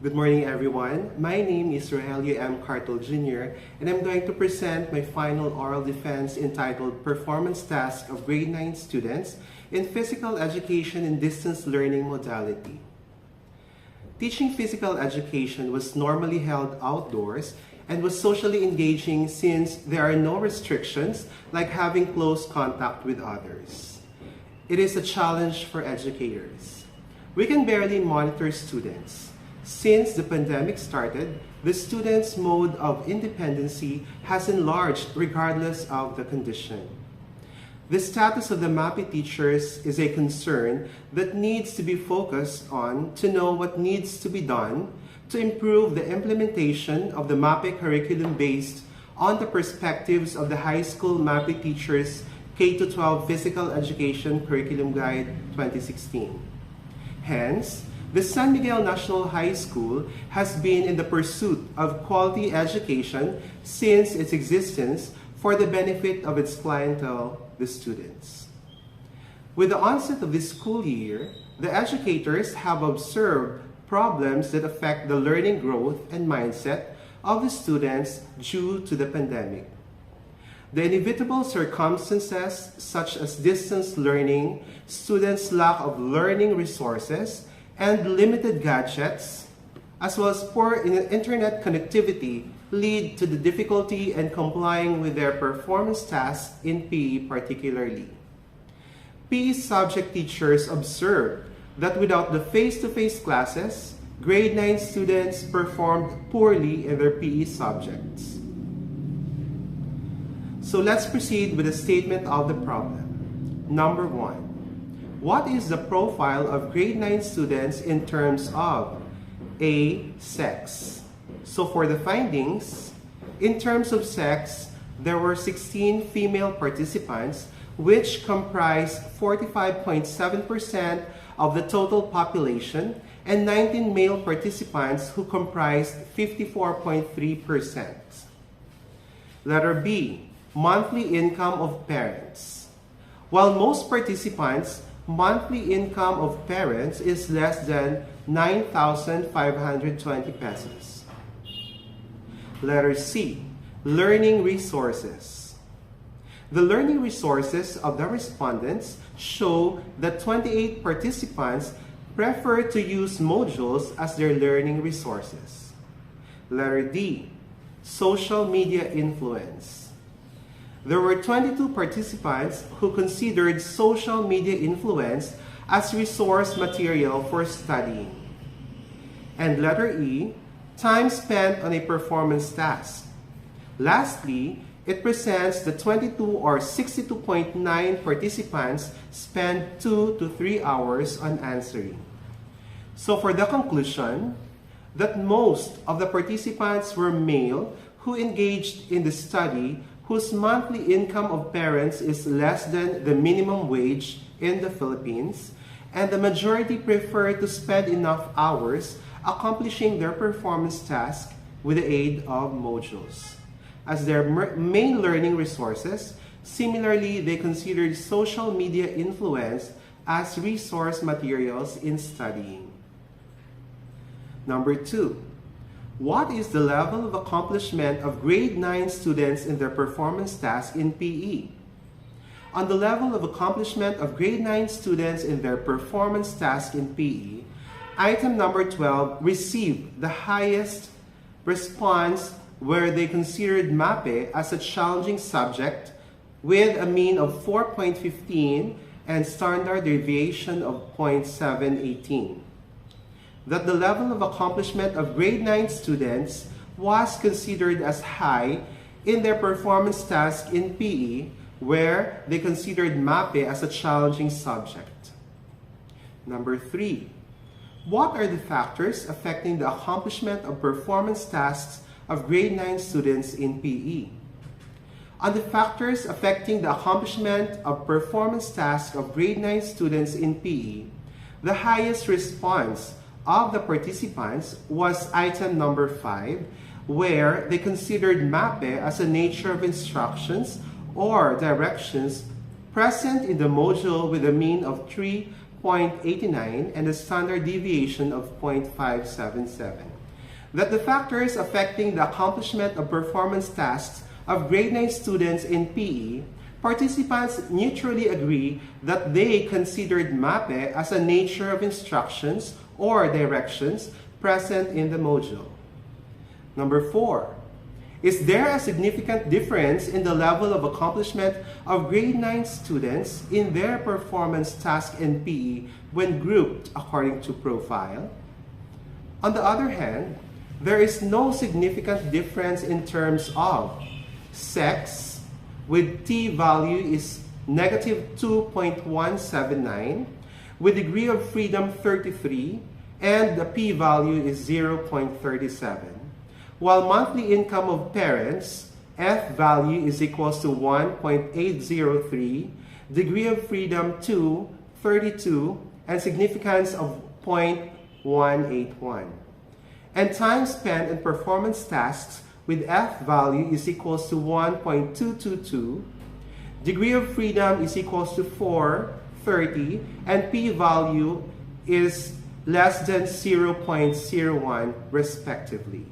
Good morning, everyone. My name is Rogelio Cartel Jr., and I'm going to present my final oral defense entitled Performance Task of Grade 9 Students in Physical Education and Distance Learning Modality. Teaching physical education was normally held outdoors and was socially engaging since there are no restrictions like having close contact with others. It is a challenge for educators. We can barely monitor students. Since the pandemic started, the students' mode of independency has enlarged regardless of the condition. The status of the MAPE teachers is a concern that needs to be focused on to know what needs to be done to improve the implementation of the MAPE curriculum based on the perspectives of the high school MAPE teachers K-12 Physical Education Curriculum Guide 2016. Hence, the San Miguel National High School has been in the pursuit of quality education since its existence for the benefit of its clientele, the students. With the onset of this school year, the educators have observed problems that affect the learning growth and mindset of the students due to the pandemic. The inevitable circumstances such as distance learning, students' lack of learning resources, and limited gadgets, as well as poor internet connectivity, lead to the difficulty in complying with their performance tasks in PE particularly. PE subject teachers observed that without the face-to-face classes, grade 9 students performed poorly in their PE subjects. So let's proceed with a statement of the problem. Number 1. What is the profile of grade 9 students in terms of A. Sex? So for the findings, in terms of sex, there were 16 female participants which comprised 45.7% of the total population and 19 male participants who comprised 54.3%. Letter B. Monthly income of parents. While most participants' monthly income of parents is less than 9,520 pesos. Letter C. Learning resources. The learning resources of the respondents show that 28 participants prefer to use modules as their learning resources. Letter D. Social media influence. There were 22 participants who considered social media influence as resource material for studying. And letter E, time spent on a performance task. Lastly, it presents the 22 or 62.9 participants spent 2 to 3 hours on answering. So for the conclusion, that most of the participants were male who engaged in the study whose monthly income of parents is less than the minimum wage in the Philippines, and the majority prefer to spend enough hours accomplishing their performance task with the aid of modules. As their main learning resources, similarly, they considered social media influence as resource materials in studying. Number 2. What is the level of accomplishment of grade 9 students in their performance task in PE? On the level of accomplishment of grade 9 students in their performance task in PE, item number 12 received the highest response where they considered MAPE as a challenging subject with a mean of 4.15 and standard deviation of 0.718. That the level of accomplishment of grade 9 students was considered as high in their performance task in PE, where they considered MAPE as a challenging subject. Number 3. What are the factors affecting the accomplishment of performance tasks of grade 9 students in PE? On the factors affecting the accomplishment of performance tasks of grade 9 students in PE, the highest response of the participants was item number 5, where they considered MAPE as a nature of instructions or directions present in the module with a mean of 0.89 and a standard deviation of 0.577. That the factors affecting the accomplishment of performance tasks of grade 9 students in PE, participants mutually agree that they considered MAPE as a nature of instructions or directions present in the module. Number 4. Is there a significant difference in the level of accomplishment of grade 9 students in their performance task in PE when grouped according to profile? On the other hand, there is no significant difference in terms of sex, with t-value is negative 2.179, with degree of freedom 33, and the p-value is 0.37. While monthly income of parents, F value is equals to 1.803, degree of freedom 2, 32, and significance of 0.181. And time spent in performance tasks with F value is equals to 1.222, degree of freedom is equals to 4, 30, and P value is less than 0.01 respectively.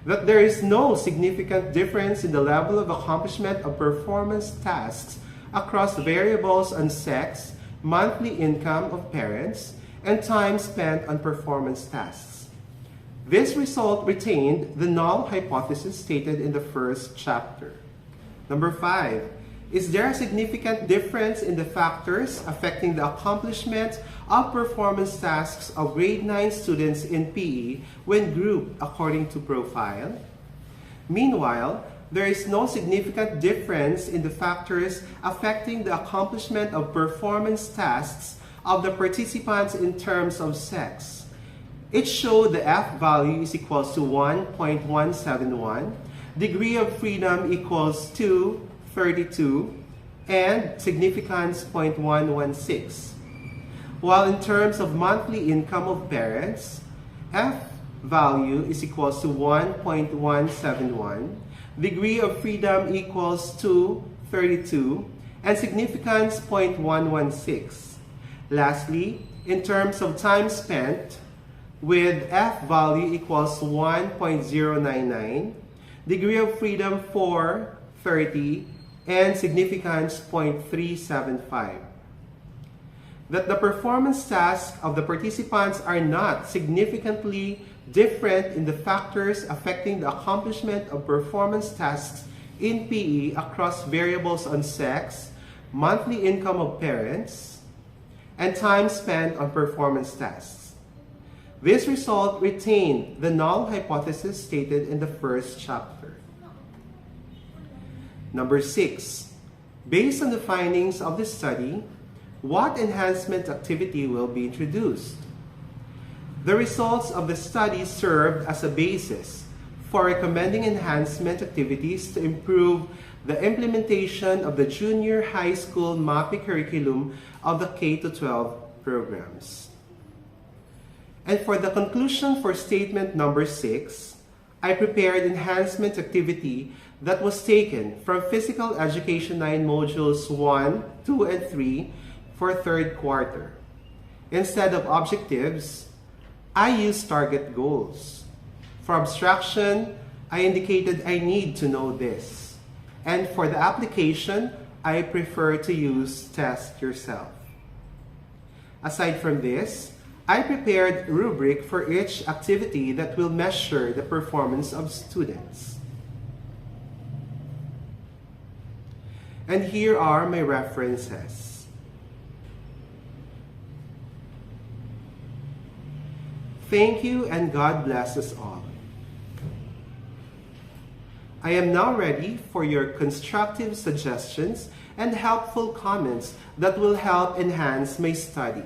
That there is no significant difference in the level of accomplishment of performance tasks across variables on sex, monthly income of parents, and time spent on performance tasks. This result retained the null hypothesis stated in the first chapter. Number 5. Is there a significant difference in the factors affecting the accomplishment of performance tasks of grade 9 students in PE when grouped according to profile? Meanwhile, there is no significant difference in the factors affecting the accomplishment of performance tasks of the participants in terms of sex. It showed the F value is equals to 1.171, degree of freedom equals 2, 32, and significance 0.116. While in terms of monthly income of parents, F value is equals to 1.171, degree of freedom equals 2, 32, and significance 0.116. Lastly, in terms of time spent, with F value equals 1.099, degree of freedom 4, 30, and significance 0.375. That the performance tasks of the participants are not significantly different in the factors affecting the accomplishment of performance tasks in PE across variables on sex, monthly income of parents, and time spent on performance tasks. This result retained the null hypothesis stated in the first chapter. Number 6. Based on the findings of the study, what enhancement activity will be introduced? The results of the study served as a basis for recommending enhancement activities to improve the implementation of the junior high school MAPE curriculum of the K-12 programs. And for the conclusion for statement number 6, I prepared enhancement activity that was taken from Physical Education 9 modules 1, 2, and 3 for third quarter. Instead of objectives, I used target goals. For abstraction, I indicated I need to know this. And for the application, I prefer to use test yourself. Aside from this, I prepared a rubric for each activity that will measure the performance of students. And here are my references. Thank you and God bless us all. I am now ready for your constructive suggestions and helpful comments that will help enhance my study.